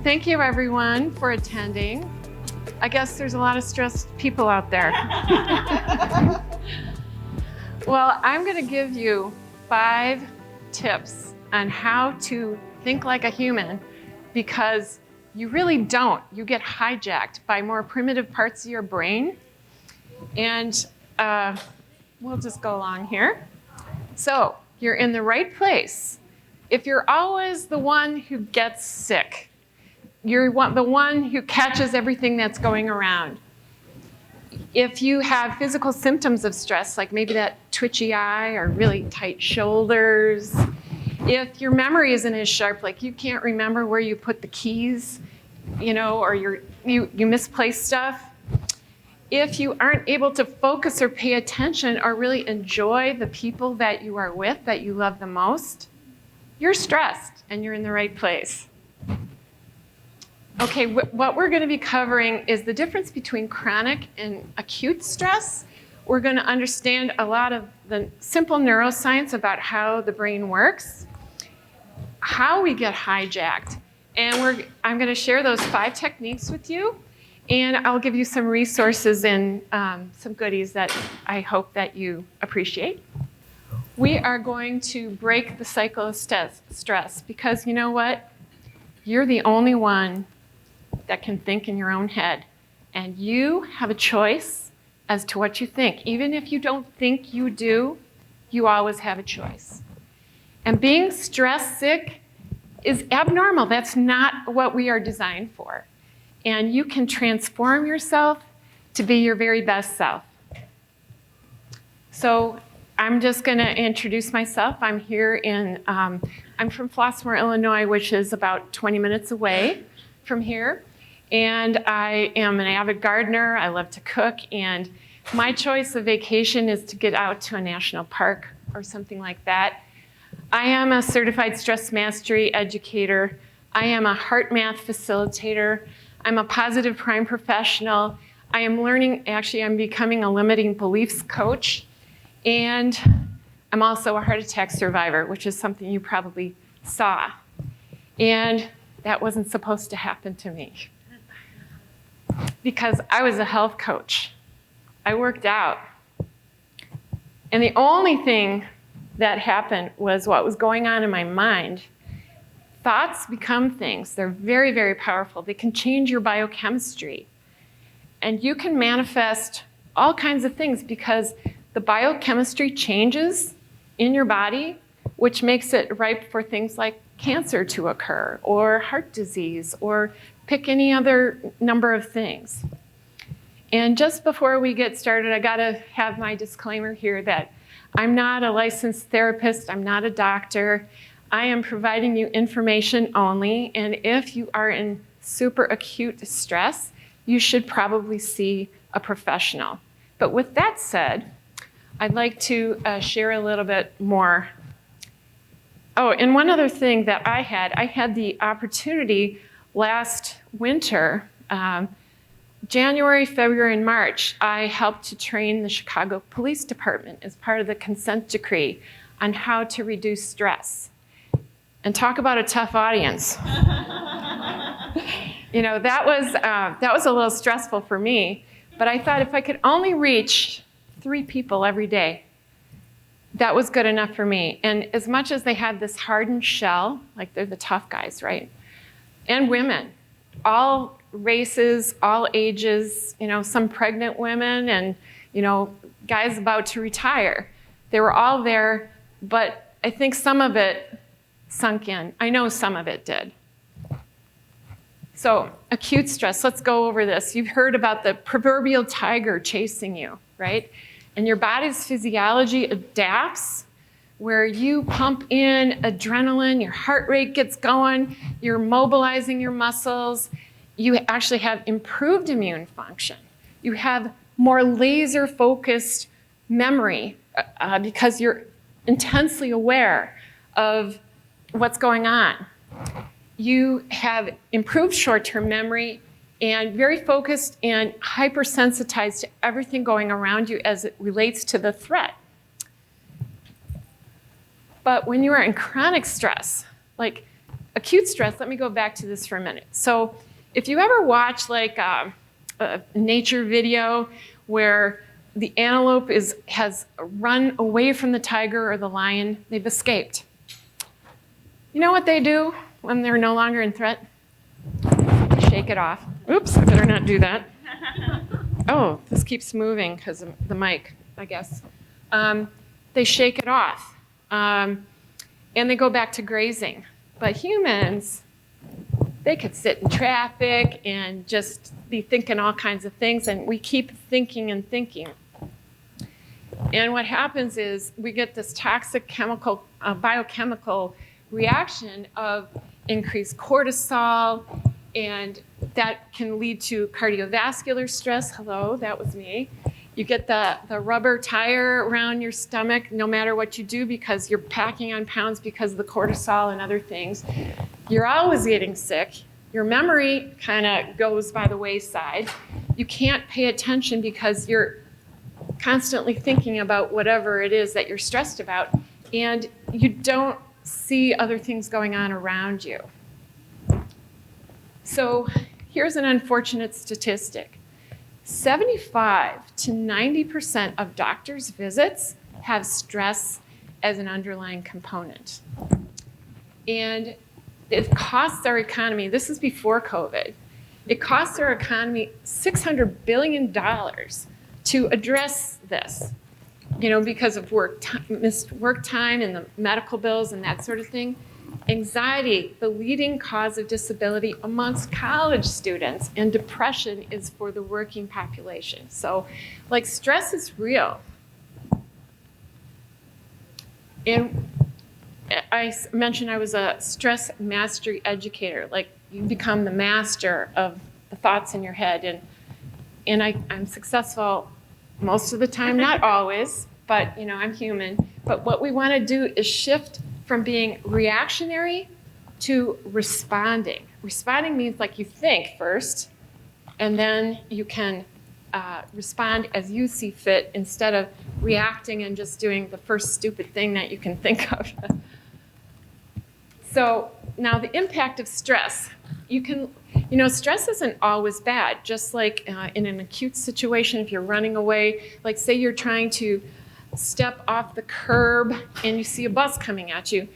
thank you everyone for attending. I guess there's a lot of stressed people out there. Well, I'm going to give you 5 tips on how to think like a human, because you really don't. You get hijacked by more primitive parts of your brain. And we'll just go along here. So you're in the right place. If you're always the one who gets sick, you're the one who catches everything that's going around. If you have physical symptoms of stress, like maybe that twitchy eye or really tight shoulders, if your memory isn't as sharp, like you can't remember where you put the keys, or you misplace stuff, if you aren't able to focus or pay attention or really enjoy the people that you are with, that you love the most, you're stressed and you're in the right place. Okay, what we're going to be covering is the difference between chronic and acute stress. We're going to understand a lot of the simple neuroscience about how the brain works, how we get hijacked, and I'm going to share those 5 techniques with you, and I'll give you some resources and some goodies that I hope that you appreciate. We are going to break the cycle of stress, because you know what? You're the only one that can think in your own head. And you have a choice as to what you think. Even if you don't think you do, you always have a choice. And being stress sick is abnormal. That's not what we are designed for. And you can transform yourself to be your very best self. So I'm just going to introduce myself. I'm here I'm from Flossmoor, Illinois, which is about 20 minutes away from here. And I am an avid gardener. I love to cook. And my choice of vacation is to get out to a national park or something like that. I am a certified stress mastery educator. I am a heart math facilitator. I'm a positive prime professional. I am I'm becoming a limiting beliefs coach. And I'm also a heart attack survivor, which is something you probably saw. And that wasn't supposed to happen to me, because I was a health coach. I worked out. And the only thing that happened was what was going on in my mind. Thoughts become things. They're very, very powerful. They can change your biochemistry. And you can manifest all kinds of things, because the biochemistry changes in your body, which makes it ripe for things like cancer to occur, or heart disease, or pick any other number of things. And just before we get started, I gotta have my disclaimer here that I'm not a licensed therapist, I'm not a doctor. I am providing you information only, and if you are in super acute stress, you should probably see a professional. But with that said, I'd like to share a little bit more. Oh, and one other thing that I had the opportunity last winter, January, February, and March, I helped to train the Chicago Police Department as part of the consent decree on how to reduce stress. And talk about a tough audience. That was a little stressful for me, but I thought if I could only reach 3 people every day, that was good enough for me. And as much as they had this hardened shell, like they're the tough guys, right? And women, all races, all ages, some pregnant women and, guys about to retire. They were all there, but I think some of it sunk in. I know some of it did. So acute stress, let's go over this. You've heard about the proverbial tiger chasing you, right? And your body's physiology adapts, where you pump in adrenaline, your heart rate gets going, you're mobilizing your muscles, you actually have improved immune function. You have more laser-focused memory because you're intensely aware of what's going on. You have improved short-term memory and very focused and hypersensitized to everything going around you as it relates to the threat. But when you are in chronic stress, like acute stress, let me go back to this for a minute. So if you ever watch like a nature video where the antelope has run away from the tiger or the lion, they've escaped. You know what they do when they're no longer in threat? They shake it off. Oops, I better not do that. Oh, this keeps moving because of the mic, I guess. They shake it off, and they go back to grazing. But humans, they could sit in traffic and just be thinking all kinds of things, and we keep thinking and thinking. And what happens is we get this toxic chemical, biochemical reaction of increased cortisol, and that can lead to cardiovascular stress. Hello, that was me. You get the rubber tire around your stomach no matter what you do because you're packing on pounds because of the cortisol and other things. You're always getting sick. Your memory kind of goes by the wayside. You can't pay attention because you're constantly thinking about whatever it is that you're stressed about, and you don't see other things going on around you. So here's an unfortunate statistic. 75 to 90% of doctors' visits have stress as an underlying component. And it costs our economy, this is before COVID, it costs our economy $600 billion to address this, because of missed work time and the medical bills and that sort of thing. Anxiety, the leading cause of disability amongst college students, and depression is for the working population. So, stress is real. And I mentioned I was a stress mastery educator. You become the master of the thoughts in your head. And I'm successful most of the time, not always, but I'm human. But what we want to do is shift from being reactionary to responding. Responding means you think first, and then you can respond as you see fit instead of reacting and just doing the first stupid thing that you can think of. So now the impact of stress. Stress isn't always bad. Just like in an acute situation, if you're running away, say you're trying to step off the curb and you see a bus coming at you,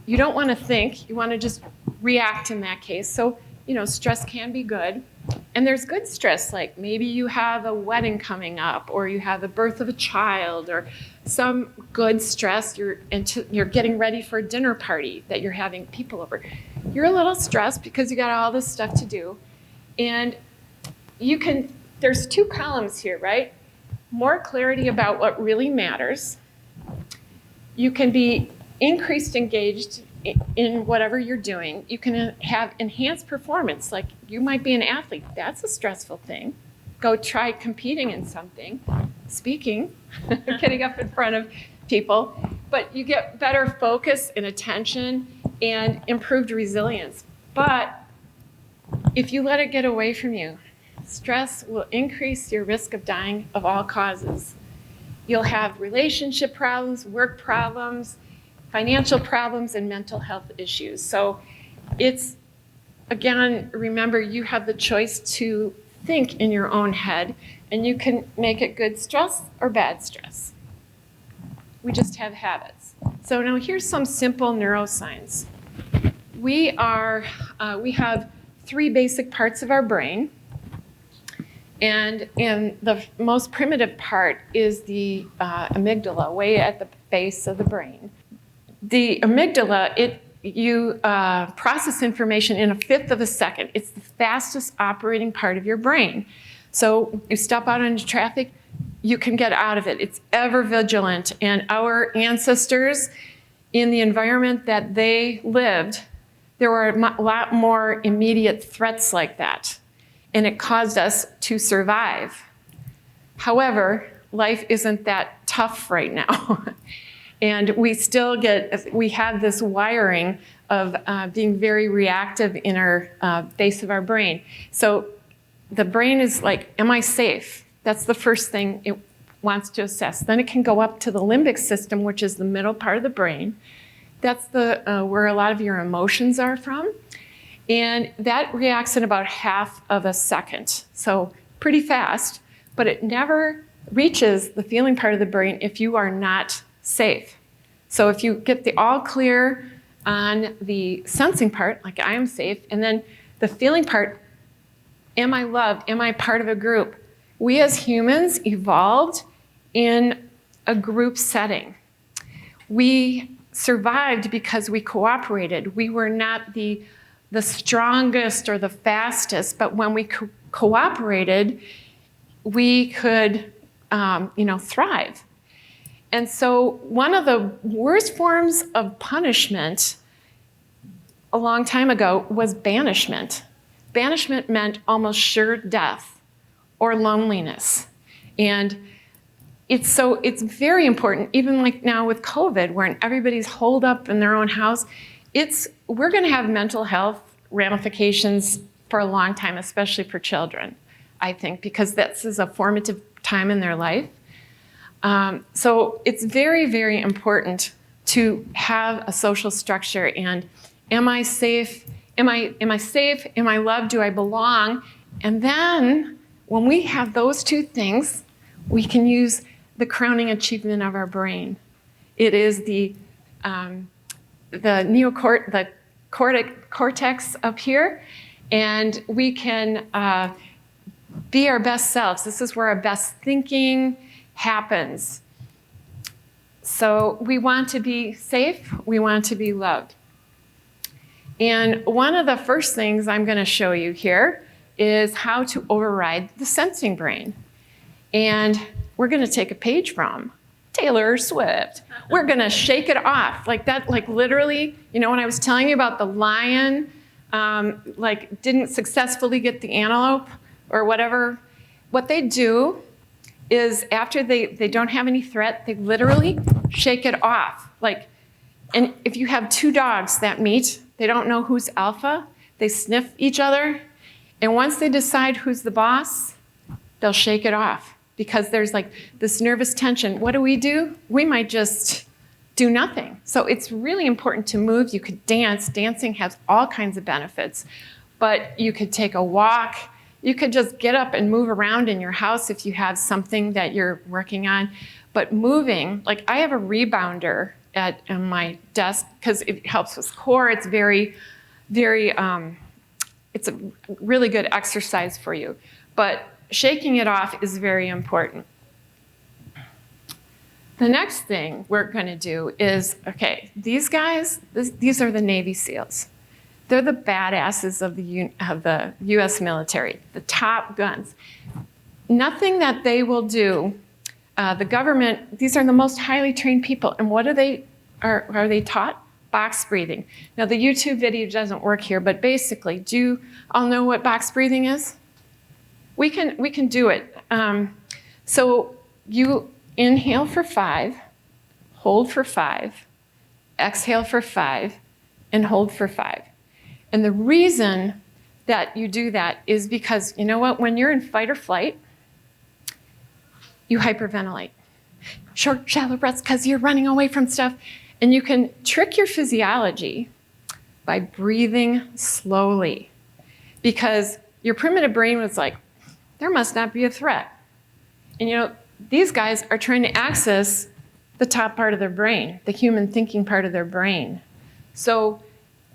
you don't want to think, you want to just react in that case. So, stress can be good. And there's good stress, like maybe you have a wedding coming up, or you have the birth of a child, or some good stress, you're getting ready for a dinner party that you're having people over. You're a little stressed because you got all this stuff to do. And there's two columns here, right? More clarity about what really matters. You can be increased engaged in whatever you're doing. You can have enhanced performance, like you might be an athlete. That's a stressful thing. Go try competing in something, speaking, getting up in front of people. But you get better focus and attention and improved resilience. But if you let it get away from you, stress will increase your risk of dying of all causes. You'll have relationship problems, work problems, financial problems, and mental health issues. So it's, again, remember, you have the choice to think in your own head, and you can make it good stress or bad stress. We just have habits. So now here's some simple neuroscience. We have three basic parts of our brain. And the most primitive part is the amygdala, way at the base of the brain. The amygdala, you process information in 1/5 of a second. It's the fastest operating part of your brain. So you step out into traffic, you can get out of it. It's ever vigilant. And our ancestors, in the environment that they lived, there were a lot more immediate threats like that. And it caused us to survive. However, life isn't that tough right now. And we have this wiring of being very reactive in our base of our brain. So the brain is like, am I safe? That's the first thing it wants to assess. Then it can go up to the limbic system, which is the middle part of the brain. That's where a lot of your emotions are from. And that reacts in about half of a second. So pretty fast, but it never reaches the feeling part of the brain if you are not safe. So if you get the all clear on the sensing part, like I am safe, and then the feeling part, am I loved? Am I part of a group? We as humans evolved in a group setting. We survived because we cooperated. We were not the strongest or the fastest, but when we cooperated, we could thrive. And so one of the worst forms of punishment a long time ago was banishment. Banishment meant almost sure death or loneliness. And it's very important, even like now with COVID, where everybody's holed up in their own house, we're gonna have mental health ramifications for a long time, especially for children, I think, because this is a formative time in their life. So it's very, very important to have a social structure. And am I safe? Am I safe? Am I loved? Do I belong? And then when we have those two things, we can use the crowning achievement of our brain. It is the cortex up here, and we can be our best selves. This is where our best thinking happens. So we want to be safe, we want to be loved. And one of the first things I'm going to show you here is how to override the sensing brain. And we're going to take a page from Taylor Swift. We're going to shake it off like that, like literally, when I was telling you about the lion, didn't successfully get the antelope or whatever, what they do is after they don't have any threat, they literally shake it off. And if you have two dogs that meet, they don't know who's alpha, they sniff each other, and once they decide who's the boss, they'll shake it off because there's this nervous tension. What do? We might just do nothing. So it's really important to move. You could dance. Dancing has all kinds of benefits, but you could take a walk. You could just get up and move around in your house if you have something that you're working on. But moving, I have a rebounder on my desk because it helps with core. It's very, very, it's a really good exercise for you. But shaking it off is very important. The next thing we're going to do is, these guys, these are the Navy SEALs. They're the badasses of the U.S. military, the top guns. Nothing that they will do, the government, these are the most highly trained people. And what are they taught? Box breathing. Now the YouTube video doesn't work here, but basically, do you all know what box breathing is? We can do it. So you inhale for 5, hold for 5, exhale for 5, and hold for 5. And the reason that you do that is because, when you're in fight or flight, you hyperventilate. Short, shallow breaths because you're running away from stuff. And you can trick your physiology by breathing slowly because your primitive brain was like, there must not be a threat. And these guys are trying to access the top part of their brain, the human thinking part of their brain. So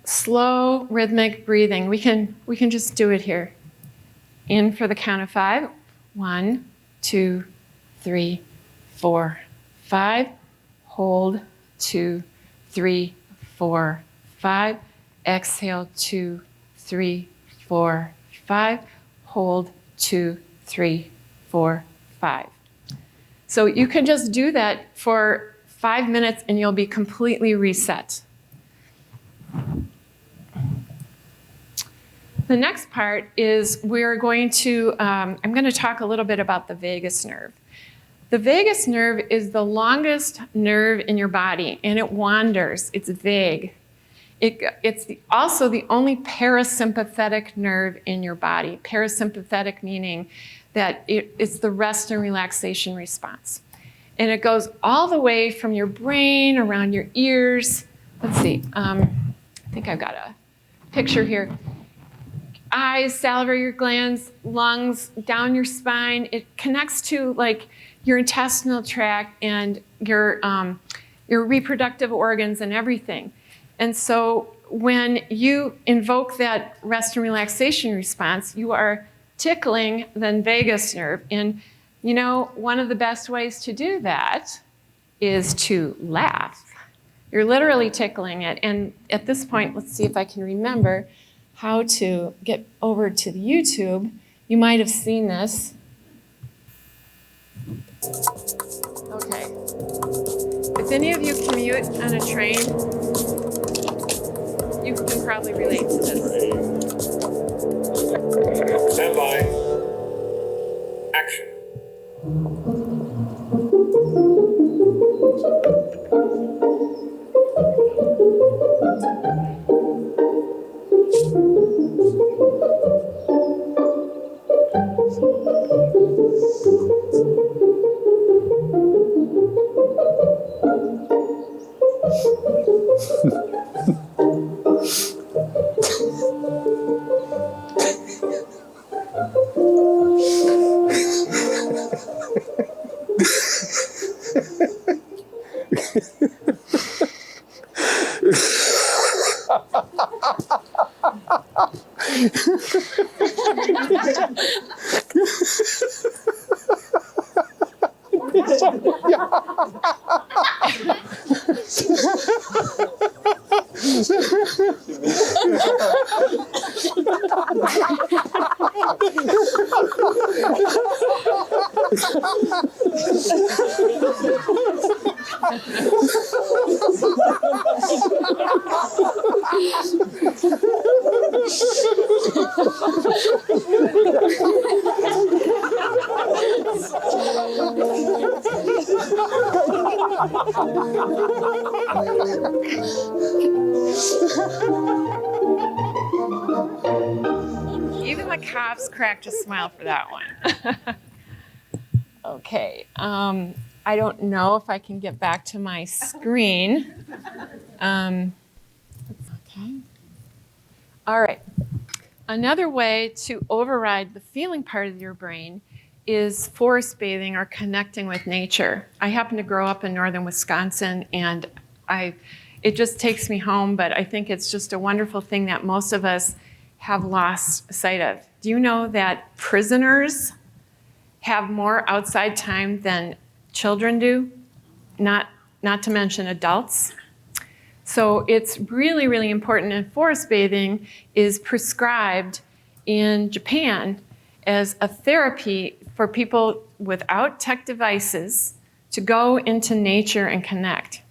slow, rhythmic breathing. We can just do it here. In for the count of 5. 1, 2, 3, 4, 5. Hold. 2, 3, 4, 5. Exhale. 2, 3, 4, 5. Hold. 2, 3, 4, 5. So you can just do that for 5 minutes and you'll be completely reset. The next part is I'm going to talk a little bit about the vagus nerve. The vagus nerve is the longest nerve in your body and it wanders, it's vague. It's also the only parasympathetic nerve in your body. Parasympathetic meaning that it's the rest and relaxation response. And it goes all the way from your brain, around your ears, let's see, I think I've got a picture here. Eyes, salivary glands, lungs, down your spine. It connects to like your intestinal tract and your reproductive organs and everything. And so when you invoke that rest and relaxation response, you are tickling the vagus nerve. And you know, one of the best ways to do that is to laugh. You're literally tickling it. And at this point, let's see if I can remember how to get over to the YouTube. You might have seen this. Okay. If any of you commute on a train, you can probably relate to this. Stand by. Action. Even the cops cracked a smile for that one. Okay, I don't know if I can get back to my screen. Okay. All right. Another way to override the feeling part of your brain is forest bathing or connecting with nature. I happen to grow up in northern Wisconsin, and it just takes me home, but I think it's just a wonderful thing that most of us have lost sight of. Do you know that prisoners have more outside time than children do? Not to mention adults. So it's really, really important, and forest bathing is prescribed in Japan as a therapy for people without tech devices to go into nature and connect.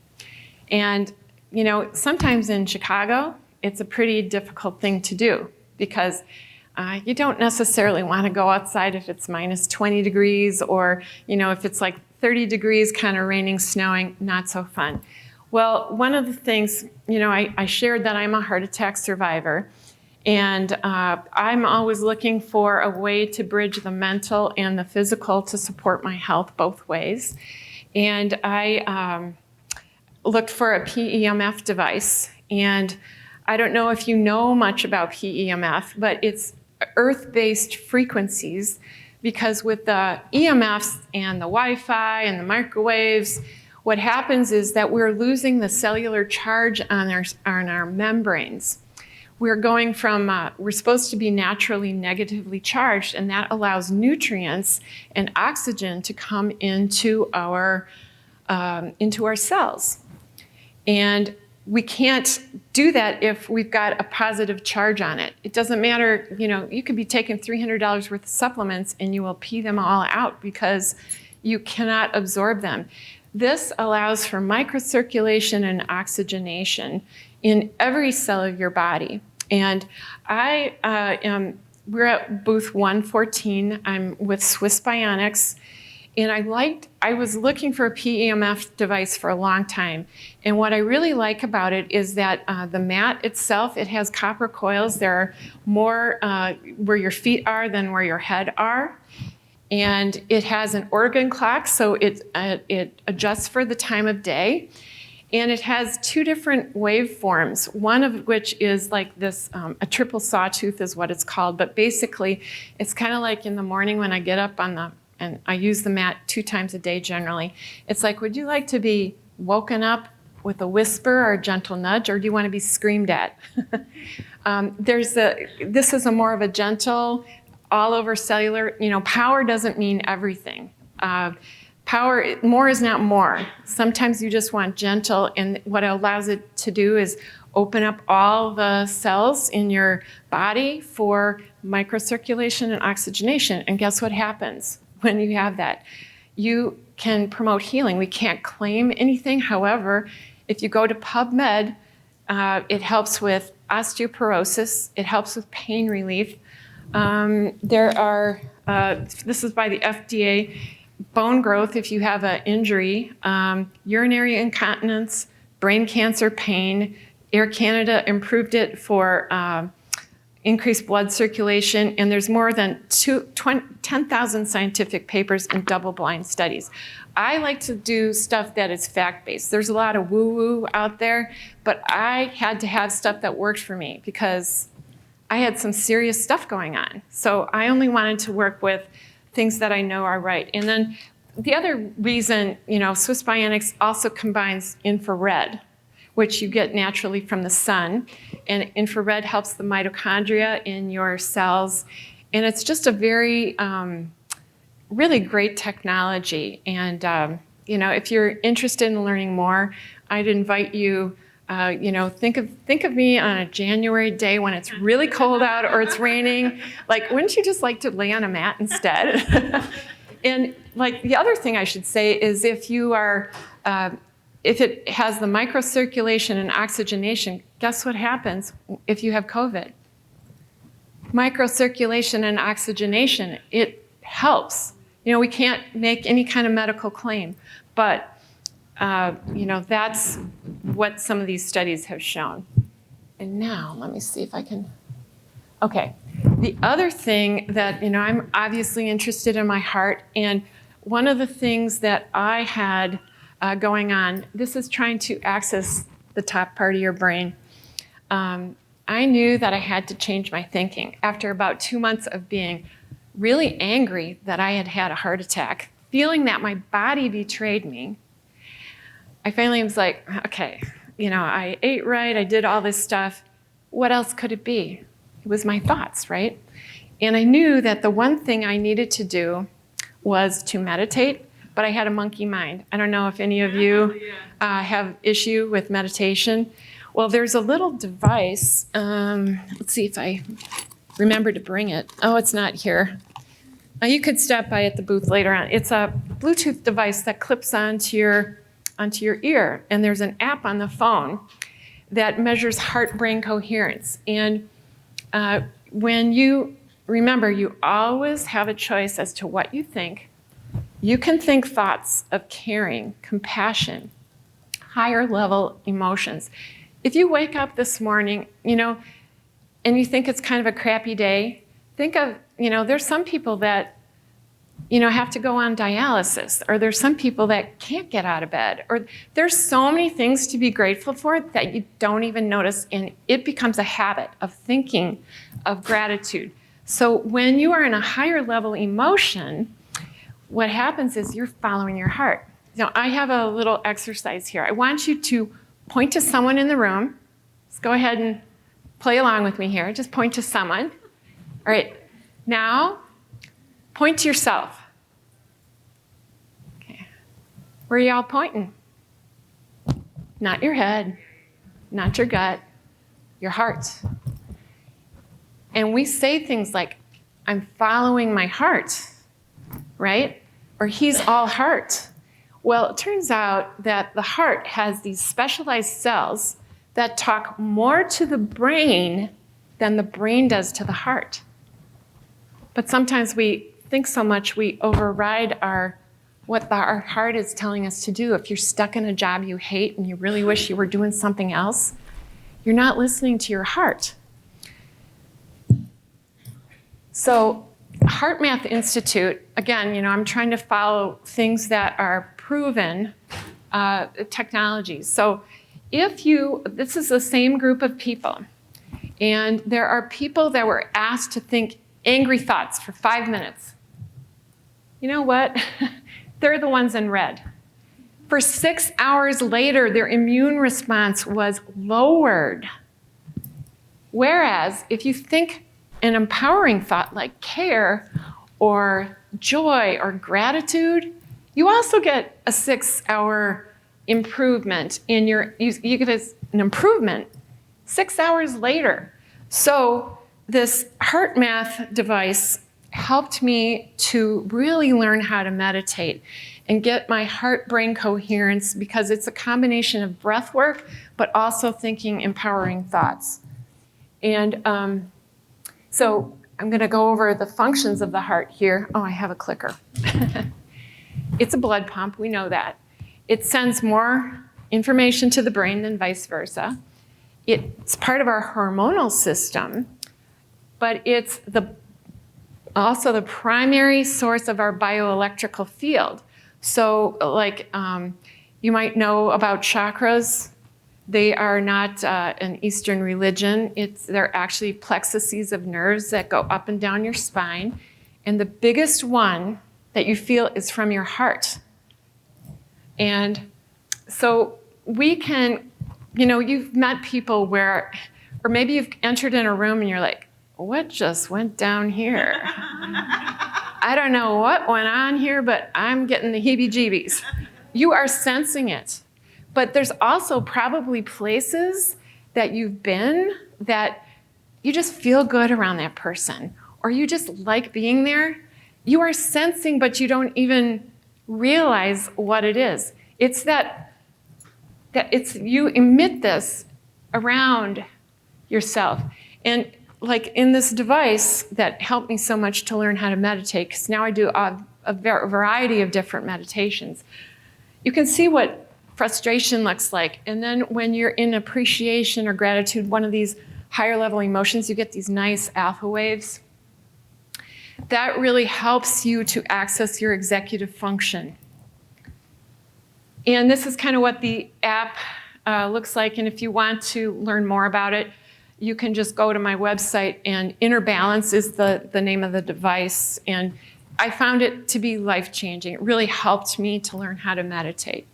And you know, sometimes in Chicago, it's a pretty difficult thing to do because you don't necessarily want to go outside if it's minus 20 degrees or, you know, if it's like 30 degrees, kind of raining, snowing, not so fun. Well, one of the things, you know, I shared that I'm a heart attack survivor, and I'm always looking for a way to bridge the mental and the physical to support my health both ways. And I looked for a PEMF device, and I don't know if you know much about PEMF, but it's earth-based frequencies, because with the EMFs and the Wi-Fi and the microwaves, what happens is that we're losing the cellular charge on our membranes. We're going from, we're supposed to be naturally negatively charged, and that allows nutrients and oxygen to come into our cells. And we can't do that if we've got a positive charge on it. It doesn't matter, you know, you could be taking $300 worth of supplements and you will pee them all out because you cannot absorb them. This allows for microcirculation and oxygenation in every cell of your body. And we're at booth 114. I'm with Swiss Bionics. And I was looking for a PEMF device for a long time. And what I really like about it is that the mat itself, it has copper coils. There are more where your feet are than where your head are. And it has an organ clock, so it adjusts for the time of day. And it has two different waveforms, one of which is like this, a triple sawtooth is what it's called. But basically, it's kind of like in the morning when I get up and I use the mat 2 times a day generally. It's like, would you like to be woken up with a whisper or a gentle nudge, or do you want to be screamed at? This is a more of a gentle, all over cellular, power doesn't mean everything. Power, more is not more. Sometimes you just want gentle, and what it allows it to do is open up all the cells in your body for microcirculation and oxygenation. And guess what happens when you have that? You can promote healing. We can't claim anything. However, if you go to PubMed, it helps with osteoporosis. It helps with pain relief. This is by the FDA, bone growth if you have an injury, urinary incontinence, brain cancer, pain. Air Canada improved it for increased blood circulation, and there's more than 10,000 scientific papers and double-blind studies. I like to do stuff that is fact-based. There's a lot of woo-woo out there, but I had to have stuff that worked for me because I had some serious stuff going on. So I only wanted to work with things that I know are right. And then the other reason, Swiss Bionics also combines infrared, which you get naturally from the sun. And infrared helps the mitochondria in your cells. And it's just a very, really great technology. And, if you're interested in learning more, I'd invite you, think of me on a January day when it's really cold out or it's raining. Like, wouldn't you just like to lay on a mat instead? And like the other thing I should say is if you are, if it has the microcirculation and oxygenation, guess what happens if you have COVID? Microcirculation and oxygenation, it helps. We can't make any kind of medical claim, but that's what some of these studies have shown. And now, let me see if I can, okay. The other thing that, I'm obviously interested in my heart, and one of the things that I had going on, this is trying to access the top part of your brain. I knew that I had to change my thinking. After about 2 months of being really angry that I had had a heart attack, feeling that my body betrayed me, I finally was like, okay, I ate right, I did all this stuff. What else could it be? It was my thoughts, right? And I knew that the one thing I needed to do was to meditate, but I had a monkey mind. I don't know if any of you have issue with meditation. Well, there's a little device. Let's see if I remember to bring it. Oh, it's not here. You could stop by at the booth later on. It's a Bluetooth device that clips onto your ear, and there's an app on the phone that measures heart-brain coherence. And when you remember, you always have a choice as to what you think. You can think thoughts of caring, compassion, higher level emotions. If you wake up this morning, and you think it's kind of a crappy day, think of, there's some people that, have to go on dialysis, or there's some people that can't get out of bed, or there's so many things to be grateful for that you don't even notice, and it becomes a habit of thinking of gratitude. So when you are in a higher level emotion, what happens is you're following your heart. Now, I have a little exercise here. I want you to point to someone in the room. Let's go ahead and play along with me here. Just point to someone. All right. Now, point to yourself. Okay. Where are y'all pointing? Not your head, not your gut, your heart. And we say things like, I'm following my heart, right? Or he's all heart. Well, it turns out that the heart has these specialized cells that talk more to the brain than the brain does to the heart. But sometimes we think so much we override what our heart is telling us to do. If you're stuck in a job you hate and you really wish you were doing something else, you're not listening to your heart. So Heart Math Institute, again, I'm trying to follow things that are proven technologies. So this is the same group of people, and there are people that were asked to think angry thoughts for 5 minutes. You know what? They're the ones in red. For 6 hours later, their immune response was lowered. Whereas if you think an empowering thought like care or joy or gratitude, you also get a 6-hour improvement in you get an improvement 6 hours later. So this heart math device helped me to really learn how to meditate and get my heart-brain coherence, because it's a combination of breath work, but also thinking empowering thoughts. And so I'm going to go over the functions of the heart here. Oh, I have a clicker. It's a blood pump, we know that. It sends more information to the brain than vice versa. It's part of our hormonal system, but it's also the primary source of our bioelectrical field. So like you might know about chakras. They are not an Eastern religion. They're actually plexuses of nerves that go up and down your spine. And the biggest one that you feel is from your heart. And so we can, you've met people where, or maybe you've entered in a room and you're like, what just went down here? I don't know what went on here, but I'm getting the heebie-jeebies. You are sensing it. But there's also probably places that you've been that you just feel good around that person, or you just like being there. You are sensing, but you don't even realize what it is. It's that you emit this around yourself. And like in this device that helped me so much to learn how to meditate, because now I do a variety of different meditations, you can see what frustration looks like. And then when you're in appreciation or gratitude, one of these higher level emotions, you get these nice alpha waves. That really helps you to access your executive function. And this is kind of what the app looks like. And if you want to learn more about it, you can just go to my website, and Inner Balance is the name of the device. And I found it to be life-changing. It really helped me to learn how to meditate.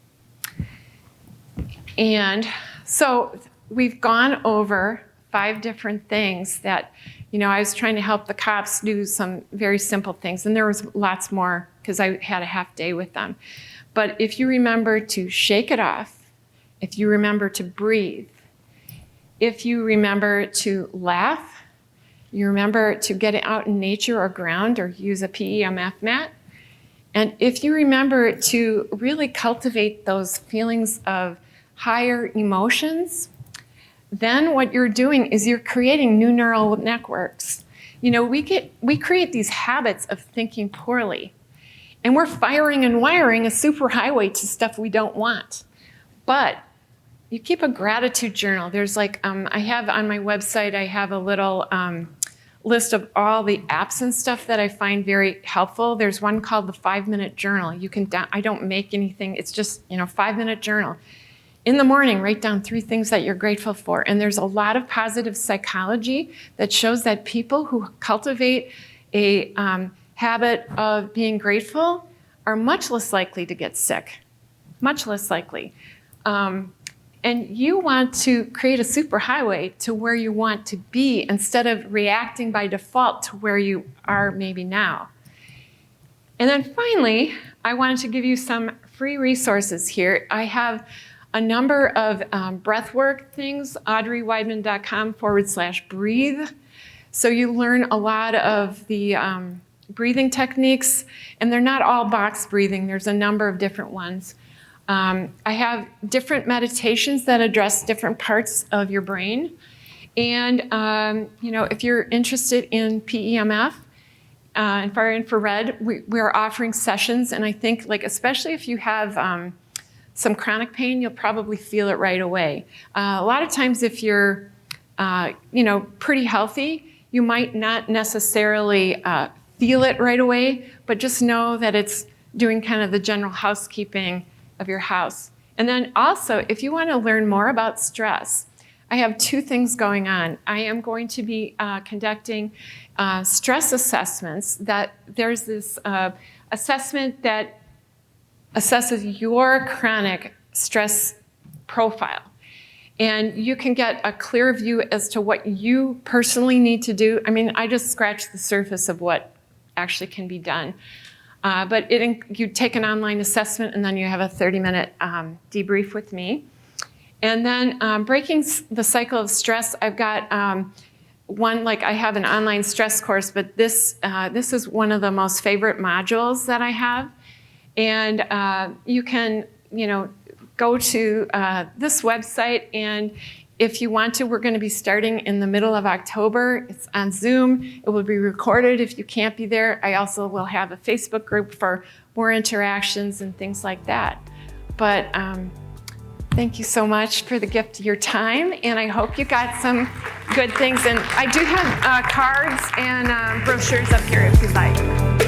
And so we've gone over 5 different things that, I was trying to help the cops do some very simple things. And there was lots more because I had a half day with them. But if you remember to shake it off, if you remember to breathe, if you remember to laugh, you remember to get out in nature or ground or use a PEMF mat, and if you remember to really cultivate those feelings of higher emotions, then what you're doing is you're creating new neural networks. We create these habits of thinking poorly, and we're firing and wiring a superhighway to stuff we don't want. But you keep a gratitude journal. There's I have on my website, I have a little list of all the apps and stuff that I find very helpful. There's one called the 5-minute journal. I don't make anything. It's just, 5-minute journal. In the morning, write down 3 things that you're grateful for. And there's a lot of positive psychology that shows that people who cultivate a habit of being grateful are much less likely to get sick, much less likely. And you want to create a superhighway to where you want to be instead of reacting by default to where you are maybe now. And then finally, I wanted to give you some free resources here. I have a number of breathwork things, audreyweidman.com/breathe. So you learn a lot of the breathing techniques, and they're not all box breathing. There's a number of different ones. I have different meditations that address different parts of your brain. And, if you're interested in PEMF and far infrared, we're offering sessions. And I think, especially if you have some chronic pain, you'll probably feel it right away. A lot of times if you're, pretty healthy, you might not necessarily feel it right away, but just know that it's doing kind of the general housekeeping of your house. And then also, if you want to learn more about stress, I have 2 things going on. I am going to be conducting stress assessments. That there's this assessment that assesses your chronic stress profile. And you can get a clear view as to what you personally need to do. I mean, I just scratched the surface of what actually can be done. But you take an online assessment, and then you have a 30-minute debrief with me. And then breaking the cycle of stress, I've got I have an online stress course, but this is one of the most favorite modules that I have. And you can, go to this website, and if you want to, we're going to be starting in the middle of October. It's on Zoom. It will be recorded if you can't be there. I also will have a Facebook group for more interactions and things like that. But thank you so much for the gift of your time, and I hope you got some good things. And I do have cards and brochures up here if you'd like.